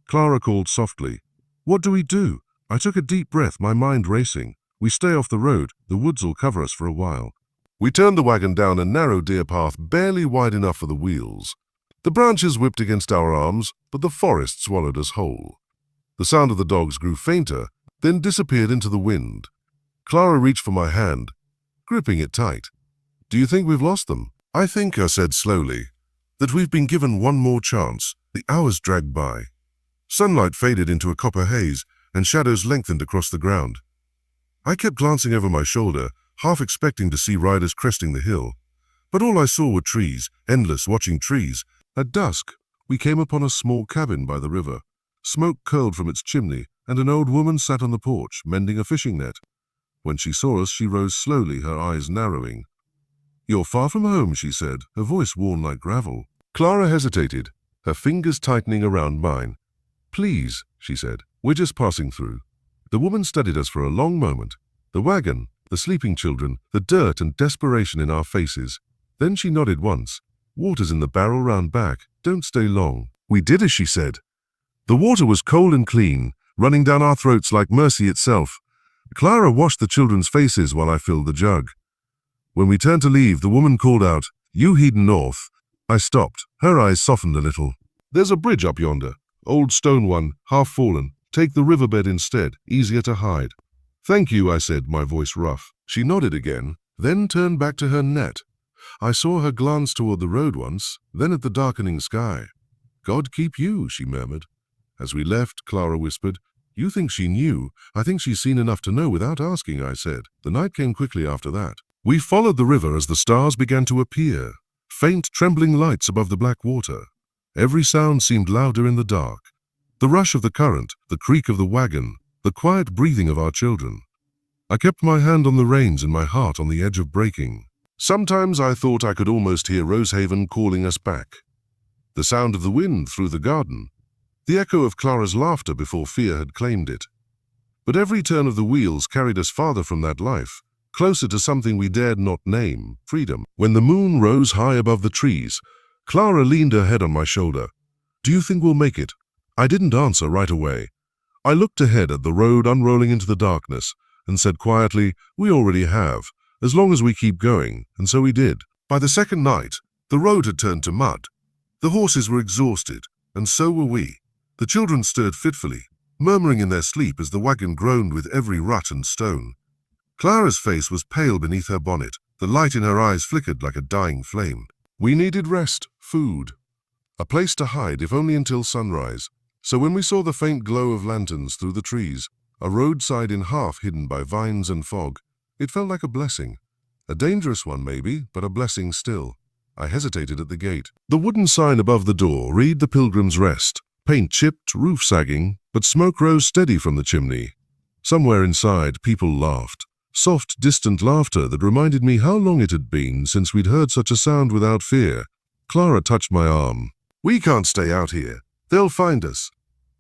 Clara called softly. What do we do? I took a deep breath, my mind racing. We stay off the road. The woods will cover us for a while. We turned the wagon down a narrow deer path barely wide enough for the wheels. The branches whipped against our arms, but the forest swallowed us whole. The sound of the dogs grew fainter, then disappeared into the wind. Clara reached for my hand, gripping it tight. Do you think we've lost them? I think, I said slowly, that we've been given one more chance. The hours dragged by. Sunlight faded into a copper haze, and shadows lengthened across the ground. I kept glancing over my shoulder, half expecting to see riders cresting the hill. But all I saw were trees, endless watching trees. At dusk, we came upon a small cabin by the river. Smoke curled from its chimney, and an old woman sat on the porch, mending a fishing net. When she saw us, she rose slowly, her eyes narrowing. You're far from home, she said, her voice worn like gravel. Clara hesitated, her fingers tightening around mine. Please, she said, we're just passing through. The woman studied us for a long moment. The wagon, the sleeping children, the dirt and desperation in our faces. Then she nodded once. Water's in the barrel round back. Don't stay long. We did as she said. The water was cold and clean, running down our throats like mercy itself. Clara washed the children's faces while I filled the jug. When we turned to leave, the woman called out, You head north. I stopped. Her eyes softened a little. There's a bridge up yonder. Old stone one, half fallen. Take the riverbed instead, easier to hide. Thank you, I said, my voice rough. She nodded again, then turned back to her net. I saw her glance toward the road once, then at the darkening sky. God keep you, she murmured. As we left, Clara whispered, You think she knew? I think she's seen enough to know without asking, I said. The night came quickly after that. We followed the river as the stars began to appear, faint, trembling lights above the black water. Every sound seemed louder in the dark. The rush of the current, the creak of the wagon, the quiet breathing of our children. I kept my hand on the reins and my heart on the edge of breaking. Sometimes I thought I could almost hear Rosehaven calling us back. The sound of the wind through the garden, the echo of Clara's laughter before fear had claimed it. But every turn of the wheels carried us farther from that life, closer to something we dared not name, freedom. When the moon rose high above the trees, Clara leaned her head on my shoulder. Do you think we'll make it? I didn't answer right away. I looked ahead at the road unrolling into the darkness and said quietly, We already have, as long as we keep going, and so we did. By the second night, the road had turned to mud. The horses were exhausted, and so were we. The children stirred fitfully, murmuring in their sleep as the wagon groaned with every rut and stone. Clara's face was pale beneath her bonnet. The light in her eyes flickered like a dying flame. We needed rest, food, a place to hide if only until sunrise. So when we saw the faint glow of lanterns through the trees, a roadside in half hidden by vines and fog, it felt like a blessing. A dangerous one maybe, but a blessing still. I hesitated at the gate. The wooden sign above the door read The Pilgrim's Rest. Paint chipped, roof sagging, but smoke rose steady from the chimney. Somewhere inside, people laughed. Soft, distant laughter that reminded me how long it had been since we'd heard such a sound without fear. Clara touched my arm. We can't stay out here. They'll find us.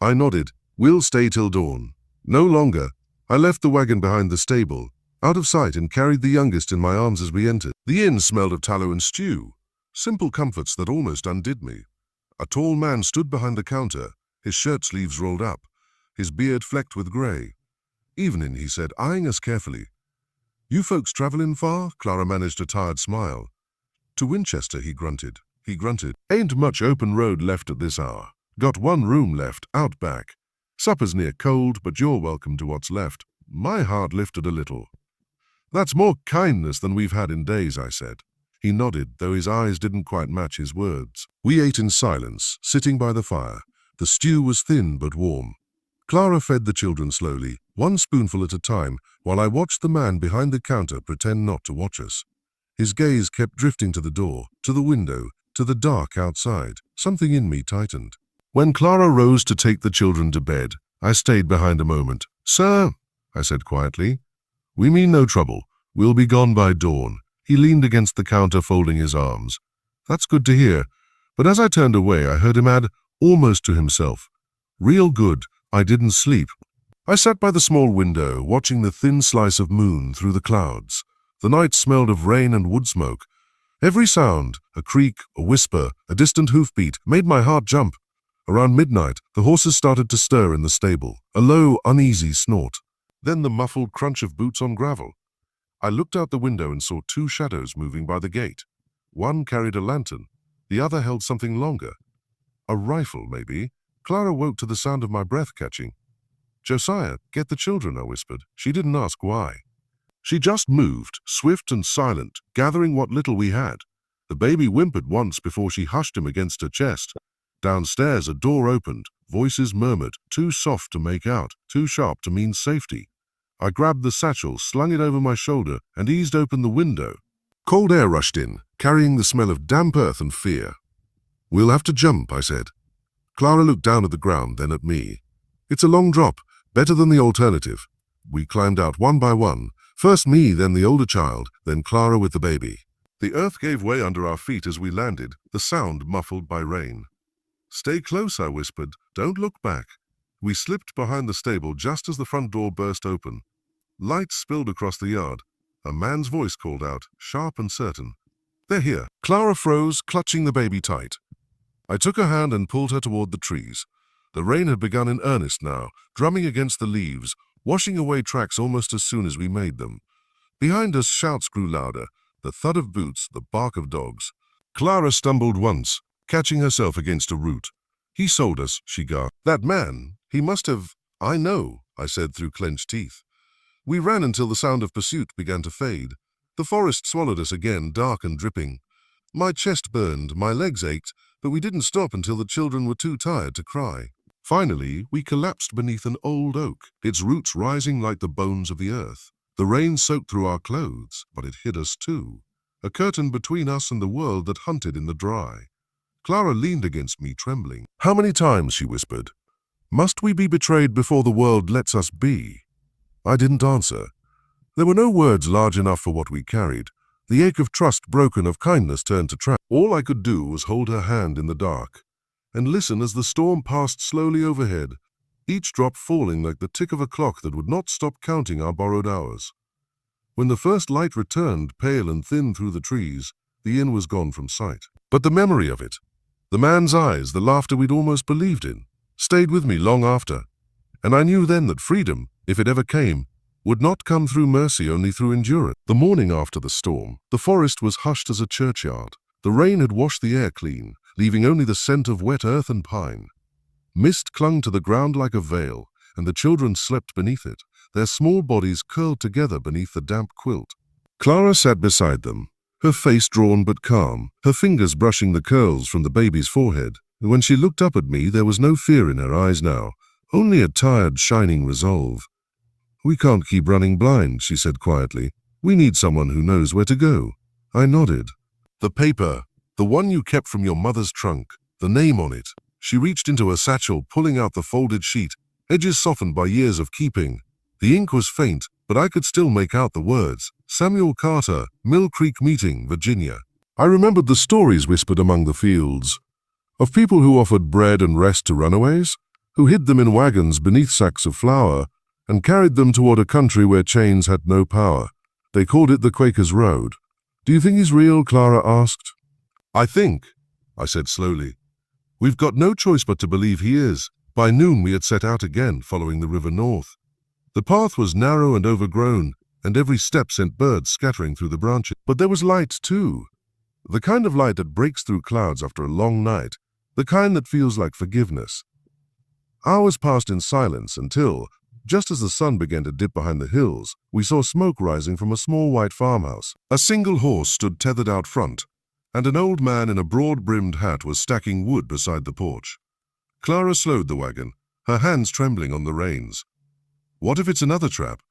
I nodded. We'll stay till dawn. No longer. I left the wagon behind the stable, out of sight, and carried the youngest in my arms as we entered. The inn smelled of tallow and stew, simple comforts that almost undid me. A tall man stood behind the counter, his shirt sleeves rolled up, his beard flecked with grey. Evening, he said, eyeing us carefully. You folks travelin' far? Clara managed a tired smile. To Winchester, he grunted. Ain't much open road left at this hour. Got one room left, out back. Supper's near cold, but you're welcome to what's left. My heart lifted a little. That's more kindness than we've had in days, I said. He nodded, though his eyes didn't quite match his words. We ate in silence, sitting by the fire. The stew was thin but warm. Clara fed the children slowly, one spoonful at a time, while I watched the man behind the counter pretend not to watch us. His gaze kept drifting to the door, to the window, to the dark outside. Something in me tightened. When Clara rose to take the children to bed, I stayed behind a moment. "Sir," I said quietly, "we mean no trouble. We'll be gone by dawn." He leaned against the counter, folding his arms. "That's good to hear." But as I turned away, I heard him add, almost to himself, "Real good. I didn't sleep." I sat by the small window, watching the thin slice of moon through the clouds. The night smelled of rain and wood smoke. Every sound, a creak, a whisper, a distant hoofbeat, made my heart jump. Around midnight, the horses started to stir in the stable, a low, uneasy snort. Then the muffled crunch of boots on gravel. I looked out the window and saw two shadows moving by the gate. One carried a lantern. The other held something longer. A rifle, maybe. Clara woke to the sound of my breath catching. "Josiah, get the children," I whispered. She didn't ask why. She just moved, swift and silent, gathering what little we had. The baby whimpered once before she hushed him against her chest. Downstairs, a door opened. Voices murmured, too soft to make out, too sharp to mean safety. I grabbed the satchel, slung it over my shoulder, and eased open the window. Cold air rushed in, carrying the smell of damp earth and fear. "We'll have to jump," I said. Clara looked down at the ground, then at me. "It's a long drop, better than the alternative." We climbed out one by one. First me, then the older child, then Clara with the baby. The earth gave way under our feet as we landed, the sound muffled by rain. "Stay close," I whispered. "Don't look back." We slipped behind the stable just as the front door burst open. Light spilled across the yard. A man's voice called out, sharp and certain. "They're here." Clara froze, clutching the baby tight. I took her hand and pulled her toward the trees. The rain had begun in earnest now, drumming against the leaves, washing away tracks almost as soon as we made them. Behind us, shouts grew louder, the thud of boots, the bark of dogs. Clara stumbled once, catching herself against a root. "He sold us," she gasped. "That man, he must have—" "I know," I said through clenched teeth. We ran until the sound of pursuit began to fade. The forest swallowed us again, dark and dripping. My chest burned, my legs ached, but we didn't stop until the children were too tired to cry. Finally, we collapsed beneath an old oak, its roots rising like the bones of the earth. The rain soaked through our clothes, but it hid us too, a curtain between us and the world that hunted in the dry. Clara leaned against me, trembling. "How many times?" she whispered. "Must we be betrayed before the world lets us be?" I didn't answer. There were no words large enough for what we carried. The ache of trust broken, of kindness turned to trap. All I could do was hold her hand in the dark and listen as the storm passed slowly overhead, each drop falling like the tick of a clock that would not stop counting our borrowed hours. When the first light returned, pale and thin through the trees, the inn was gone from sight. But the memory of it, the man's eyes, the laughter we'd almost believed in, stayed with me long after. And I knew then that freedom, if it ever came, would not come through mercy, only through endurance. The morning after the storm, the forest was hushed as a churchyard. The rain had washed the air clean, leaving only the scent of wet earth and pine. Mist clung to the ground like a veil, and the children slept beneath it, their small bodies curled together beneath the damp quilt. Clara sat beside them, her face drawn but calm, her fingers brushing the curls from the baby's forehead. And when she looked up at me, there was no fear in her eyes now, only a tired, shining resolve. "We can't keep running blind," she said quietly. "We need someone who knows where to go." I nodded. "The paper, the one you kept from your mother's trunk, the name on it." She reached into her satchel, pulling out the folded sheet, edges softened by years of keeping. The ink was faint, but I could still make out the words. "Samuel Carter, Mill Creek Meeting, Virginia." I remembered the stories whispered among the fields, of people who offered bread and rest to runaways, who hid them in wagons beneath sacks of flour, and carried them toward a country where chains had no power. They called it the Quaker's Road. "Do you think he's real?" Clara asked. I said slowly. "We've got no choice but to believe he is." By noon we had set out again, following the river north. The path was narrow and overgrown, and every step sent birds scattering through the branches. But there was light, too. The kind of light that breaks through clouds after a long night, the kind that feels like forgiveness. Hours passed in silence until, just as the sun began to dip behind the hills, we saw smoke rising from a small white farmhouse. A single horse stood tethered out front, and an old man in a broad-brimmed hat was stacking wood beside the porch. Clara slowed the wagon, her hands trembling on the reins. What if it's another trap?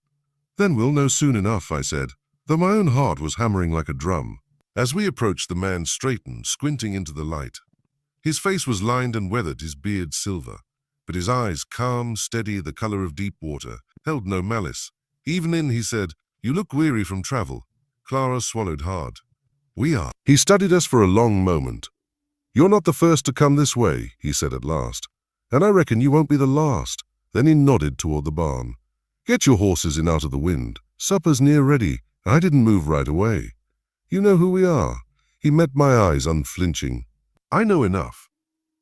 Then we'll know soon enough, I said, though my own heart was hammering like a drum. As we approached, the man straightened, squinting into the light. His face was lined and weathered, his beard silver, but his eyes, calm, steady, the color of deep water, held no malice. Evening, he said, you look weary from travel. Clara swallowed hard. We are. He studied us for a long moment. You're not the first to come this way, he said at last, and I reckon you won't be the last. Then he nodded toward the barn. Get your horses in out of the wind. Supper's near ready. I didn't move right away. You know who we are. He met my eyes unflinching. I know enough.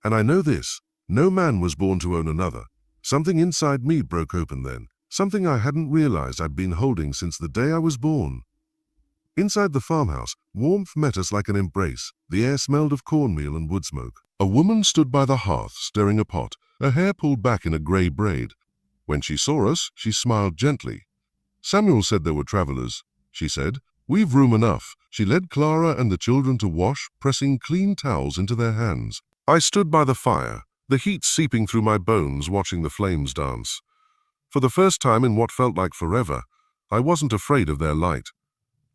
And I know this. No man was born to own another. Something inside me broke open then. Something I hadn't realized I'd been holding since the day I was born. Inside the farmhouse, warmth met us like an embrace. The air smelled of cornmeal and wood smoke. A woman stood by the hearth, stirring a pot, her hair pulled back in a grey braid. When she saw us, she smiled gently. Samuel said there were travelers, she said. We've room enough. She led Clara and the children to wash, pressing clean towels into their hands. I stood by the fire, the heat seeping through my bones, watching the flames dance. For the first time in what felt like forever, I wasn't afraid of their light.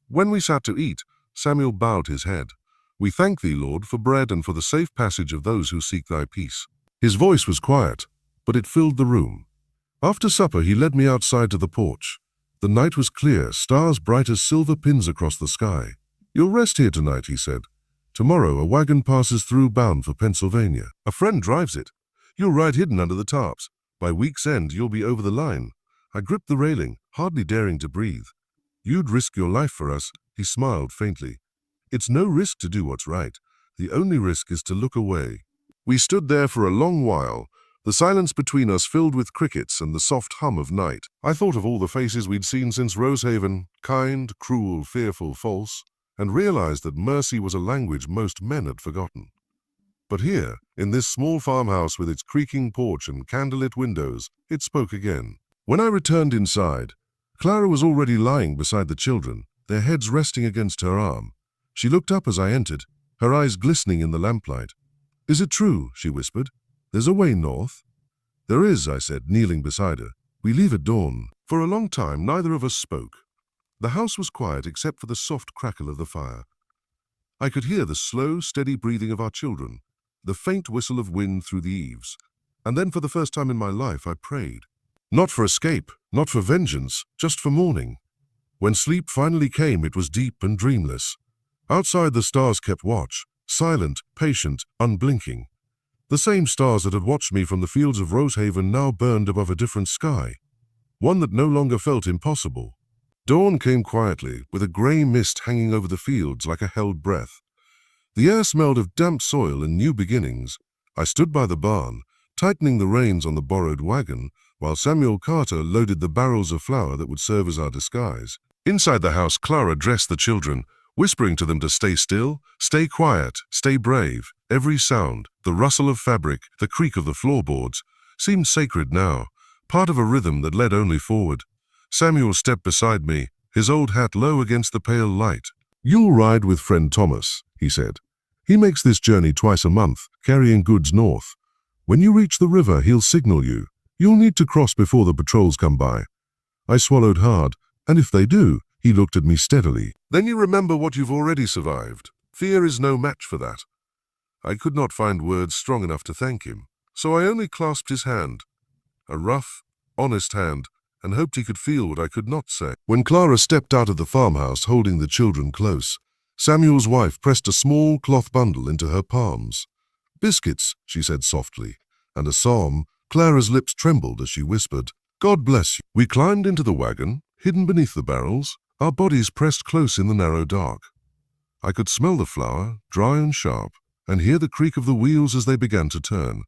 When we sat to eat, Samuel bowed his head. We thank thee, Lord, for bread and for the safe passage of those who seek thy peace. His voice was quiet, but it filled the room. After supper, he led me outside to the porch. The night was clear, stars bright as silver pins across the sky. You'll rest here tonight, he said. Tomorrow a wagon passes through bound for Pennsylvania. A friend drives it. You'll ride hidden under the tarps. By week's end, you'll be over the line. I gripped the railing, hardly daring to breathe. You'd risk your life for us, he smiled faintly. It's no risk to do what's right. The only risk is to look away. We stood there for a long while, the silence between us filled with crickets and the soft hum of night. I thought of all the faces we'd seen since Rosehaven, kind, cruel, fearful, false, and realized that mercy was a language most men had forgotten. But here, in this small farmhouse with its creaking porch and candlelit windows, it spoke again. When I returned inside, Clara was already lying beside the children, their heads resting against her arm. She looked up as I entered, her eyes glistening in the lamplight. Is it true? She whispered. There's a way north? There is, I said, kneeling beside her. We leave at dawn. For a long time, neither of us spoke. The house was quiet except for the soft crackle of the fire. I could hear the slow, steady breathing of our children, the faint whistle of wind through the eaves. And then for the first time in my life, I prayed. Not for escape, not for vengeance, just for morning. When sleep finally came, it was deep and dreamless. Outside, the stars kept watch, silent, patient, unblinking. The same stars that had watched me from the fields of Rosehaven now burned above a different sky, one that no longer felt impossible. Dawn came quietly, with a grey mist hanging over the fields like a held breath. The air smelled of damp soil and new beginnings. I stood by the barn, tightening the reins on the borrowed wagon, while Samuel Carter loaded the barrels of flour that would serve as our disguise. Inside the house, Clara dressed the children, whispering to them to stay still, stay quiet, stay brave. Every sound, the rustle of fabric, the creak of the floorboards, seemed sacred now, part of a rhythm that led only forward. Samuel stepped beside me, his old hat low against the pale light. You'll ride with friend Thomas, he said. He makes this journey twice a month, carrying goods north. When you reach the river, he'll signal you. You'll need to cross before the patrols come by. I swallowed hard, and if they do, he looked at me steadily. Then you remember what you've already survived. Fear is no match for that. I could not find words strong enough to thank him, so I only clasped his hand, a rough, honest hand, and hoped he could feel what I could not say. When Clara stepped out of the farmhouse holding the children close, Samuel's wife pressed a small cloth bundle into her palms. Biscuits, she said softly, and a psalm. Clara's lips trembled as she whispered, God bless you. We climbed into the wagon, hidden beneath the barrels, our bodies pressed close in the narrow dark. I could smell the flour, dry and sharp, and hear the creak of the wheels as they began to turn.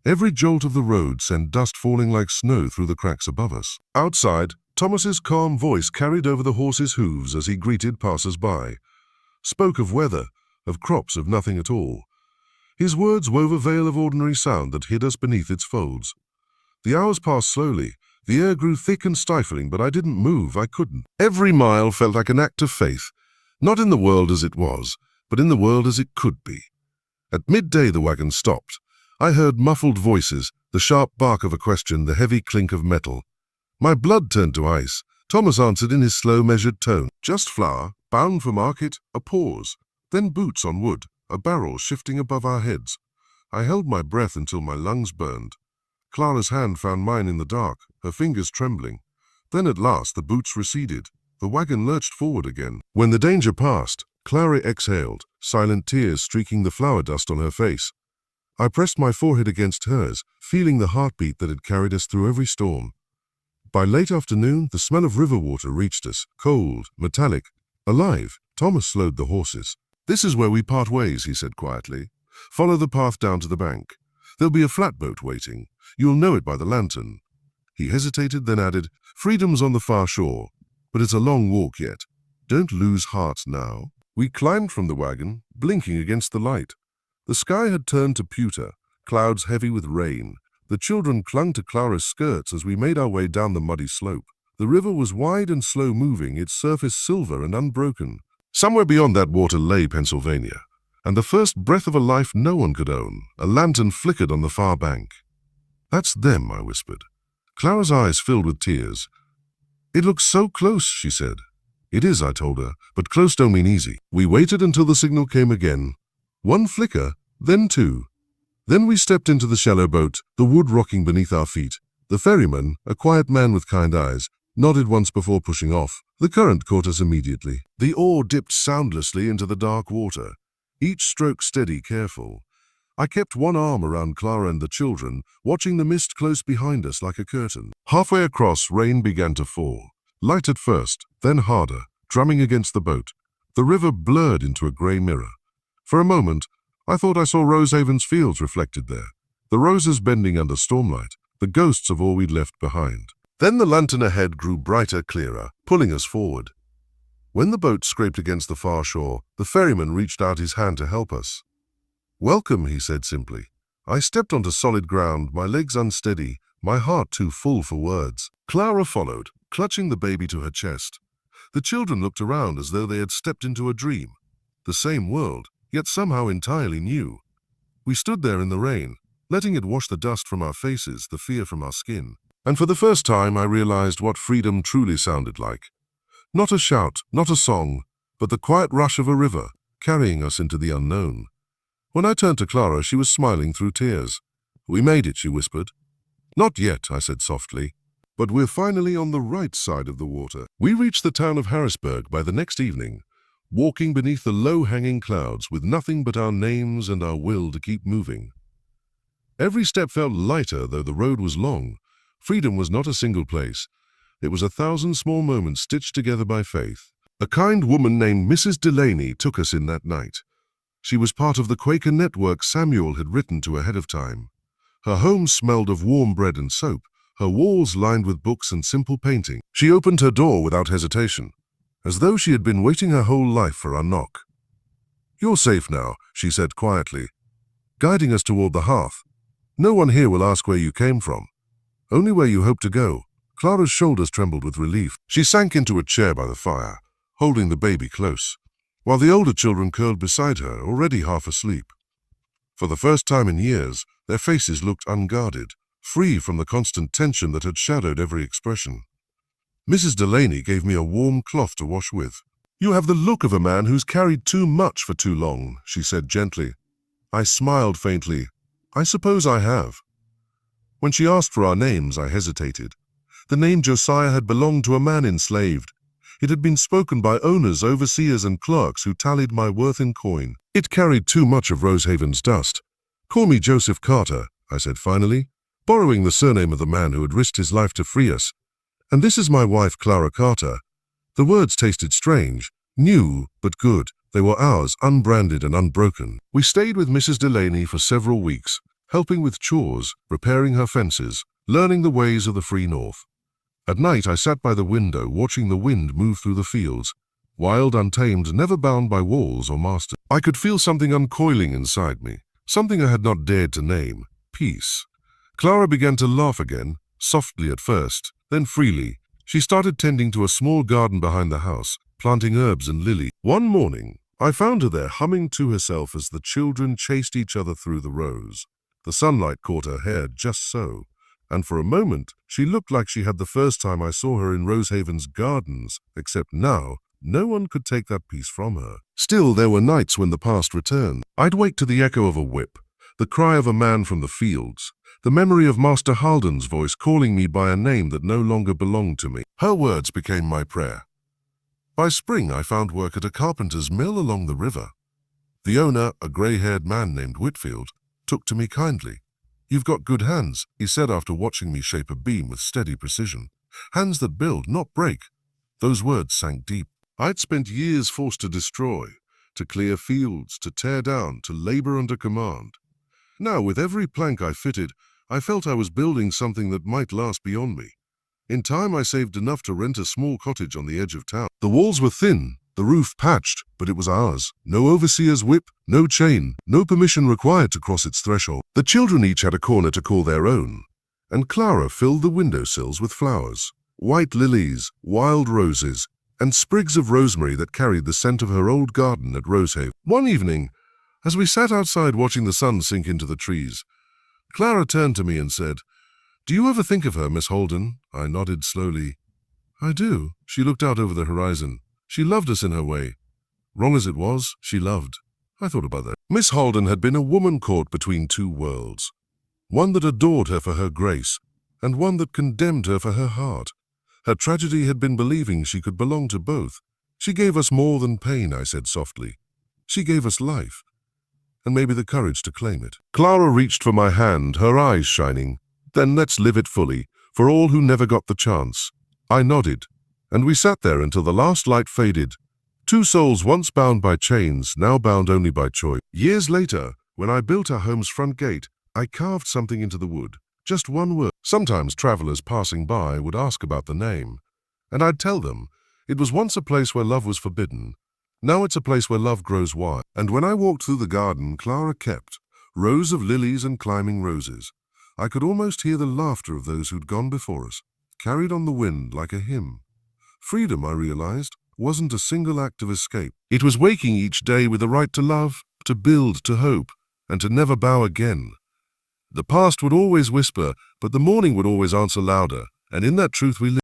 Every jolt of the road sent dust falling like snow through the cracks above us. Outside, Thomas's calm voice carried over the horses' hooves as he greeted passers-by, spoke of weather, of crops, of nothing at all. His words wove a veil of ordinary sound that hid us beneath its folds. The hours passed slowly. The air grew thick and stifling, but I didn't move. I couldn't. Every mile felt like an act of faith, not in the world as it was, but in the world as it could be. At midday, the wagon stopped. I heard muffled voices, the sharp bark of a question, the heavy clink of metal. My blood turned to ice. Thomas answered in his slow, measured tone. Just flour, bound for market, a pause. Then boots on wood, a barrel shifting above our heads. I held my breath until my lungs burned. Clara's hand found mine in the dark, her fingers trembling. Then at last the boots receded. The wagon lurched forward again. When the danger passed, Clara exhaled, silent tears streaking the flour dust on her face. I pressed my forehead against hers, feeling the heartbeat that had carried us through every storm. By late afternoon, the smell of river water reached us, cold, metallic, alive. Thomas slowed the horses. "This is where we part ways," he said quietly. "Follow the path down to the bank. There'll be a flatboat waiting. You'll know it by the lantern." He hesitated, then added, "Freedom's on the far shore, but it's a long walk yet. Don't lose heart now." We climbed from the wagon, blinking against the light. The sky had turned to pewter, clouds heavy with rain. The children clung to Clara's skirts as we made our way down the muddy slope. The river was wide and slow-moving, its surface silver and unbroken. Somewhere beyond that water lay Pennsylvania, and the first breath of a life no one could own. A lantern flickered on the far bank. "That's them," I whispered. Clara's eyes filled with tears. "It looks so close," she said. "It is," I told her, "but close don't mean easy." We waited until the signal came again. One flicker, then two. Then we stepped into the shallow boat, the wood rocking beneath our feet. The ferryman, a quiet man with kind eyes, nodded once before pushing off. The current caught us immediately. The oar dipped soundlessly into the dark water, each stroke steady, careful. I kept one arm around Clara and the children, watching the mist close behind us like a curtain. Halfway across, rain began to fall. Light at first, then harder, drumming against the boat. The river blurred into a grey mirror. For a moment, I thought I saw Rosehaven's fields reflected there, the roses bending under stormlight, the ghosts of all we'd left behind. Then the lantern ahead grew brighter, clearer, pulling us forward. When the boat scraped against the far shore, the ferryman reached out his hand to help us. "Welcome," he said simply. I stepped onto solid ground, my legs unsteady, my heart too full for words. Clara followed, clutching the baby to her chest. The children looked around as though they had stepped into a dream. The same world, yet somehow entirely new. We stood there in the rain, letting it wash the dust from our faces, the fear from our skin. And for the first time I realized what freedom truly sounded like. Not a shout, not a song, but the quiet rush of a river, carrying us into the unknown. When I turned to Clara, she was smiling through tears. "We made it," she whispered. "Not yet," I said softly, "but we're finally on the right side of the water." We reached the town of Harrisburg by the next evening, walking beneath the low-hanging clouds with nothing but our names and our will to keep moving. Every step felt lighter, though the road was long. Freedom was not a single place. It was 1,000 small moments stitched together by faith. A kind woman named Mrs. Delaney took us in that night. She was part of the Quaker network Samuel had written to ahead of time. Her home smelled of warm bread and soap, her walls lined with books and simple painting. She opened her door without hesitation, as though she had been waiting her whole life for our knock. "You're safe now," she said quietly, guiding us toward the hearth. "No one here will ask where you came from, only where you hope to go." Clara's shoulders trembled with relief. She sank into a chair by the fire, holding the baby close, while the older children curled beside her, already half asleep. For the first time in years, their faces looked unguarded, free from the constant tension that had shadowed every expression. Mrs. Delaney gave me a warm cloth to wash with. "You have the look of a man who's carried too much for too long," she said gently. I smiled faintly. "I suppose I have." When she asked for our names, I hesitated. The name Josiah had belonged to a man enslaved. It had been spoken by owners, overseers, and clerks who tallied my worth in coin. It carried too much of Rosehaven's dust. "Call me Joseph Carter," I said finally, borrowing the surname of the man who had risked his life to free us. "And this is my wife, Clara Carter." The words tasted strange, new, but good. They were ours, unbranded and unbroken. We stayed with Mrs. Delaney for several weeks, helping with chores, repairing her fences, learning the ways of the free North. At night I sat by the window, watching the wind move through the fields, wild, untamed, never bound by walls or masters. I could feel something uncoiling inside me, something I had not dared to name: peace. Clara began to laugh again, softly at first, then freely. She started tending to a small garden behind the house, planting herbs and lilies. One morning, I found her there humming to herself as the children chased each other through the rows. The sunlight caught her hair just so, and for a moment she looked like she had the first time I saw her in Rosehaven's gardens, except now no one could take that peace from her. Still, there were nights when the past returned. I'd wake to the echo of a whip, the cry of a man from the fields, the memory of Master Halden's voice calling me by a name that no longer belonged to me. Her words became my prayer. By spring, I found work at a carpenter's mill along the river. The owner, a grey-haired man named Whitfield, took to me kindly. "You've got good hands," he said after watching me shape a beam with steady precision. "Hands that build, not break." Those words sank deep. I'd spent years forced to destroy, to clear fields, to tear down, to labor under command. Now, with every plank I fitted, I felt I was building something that might last beyond me. In time, I saved enough to rent a small cottage on the edge of town. The walls were thin, the roof patched, but it was ours. No overseer's whip, no chain, no permission required to cross its threshold. The children each had a corner to call their own, and Clara filled the windowsills with flowers, white lilies, wild roses, and sprigs of rosemary that carried the scent of her old garden at Rosehaven. One evening, as we sat outside watching the sun sink into the trees, Clara turned to me and said, "Do you ever think of her, Miss Halden?" I nodded slowly. "I do." She looked out over the horizon. She loved us in her way. Wrong as it was, she loved. I thought about that. Miss Halden had been a woman caught between two worlds, one that adored her for her grace, and one that condemned her for her heart. Her tragedy had been believing she could belong to both. "She gave us more than pain," I said softly. "She gave us life, and maybe the courage to claim it." Clara reached for my hand, her eyes shining. "Then let's live it fully, for all who never got the chance." I nodded, and we sat there until the last light faded. Two souls once bound by chains, now bound only by choice. Years later, when I built our home's front gate, I carved something into the wood. Just one word. Sometimes travelers passing by would ask about the name, and I'd tell them it was once a place where love was forbidden. Now it's a place where love grows wild. And when I walked through the garden Clara kept, rows of lilies and climbing roses, I could almost hear the laughter of those who'd gone before us, carried on the wind like a hymn. Freedom, I realized, wasn't a single act of escape. It was waking each day with the right to love, to build, to hope, and to never bow again. The past would always whisper, but the morning would always answer louder, and in that truth we lived.